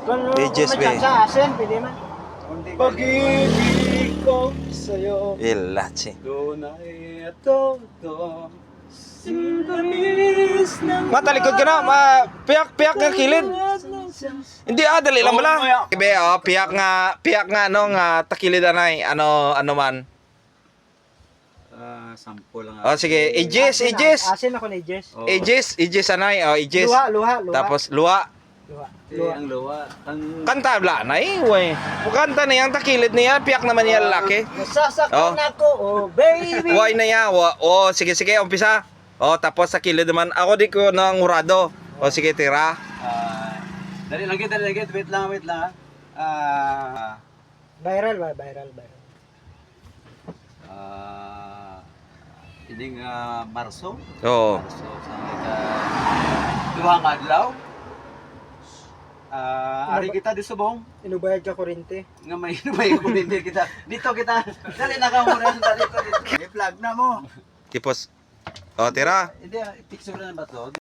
Ages, be. Sa asin, pwede man. Pag-ibig ko sa'yo, Ilachi. tunay at todo. Sintamis ng Matalikod ka na, piyak nga kilid. Hindi dali lang bala. Ibe, piyak nga ano nga takilid anay, ano man. Sample lang. Sige, ages. Asin ako ni Jess. Ages anay, ages. Luha. Tapos luha. Ang luwa. Kanta bla nay, way. Kanta na yang takilid niya, piyak naman niya lalaki. Nasasaktan ako, oh baby. Way na ya. Sige, umpisa. Tapos sa kilid naman, ako di ko nang urado. Sige, tira. Dali lang, wait lang. Viral. Hindi nga Marso. Oo. Marso sa duhang adlaw. Ari kita di subong Inubayad ka kurente. nga may ko hindi kita. Dito kita. Dali na ka muna dito. I-plug na mo. Tipos, tira. Hindi, picture na ba to?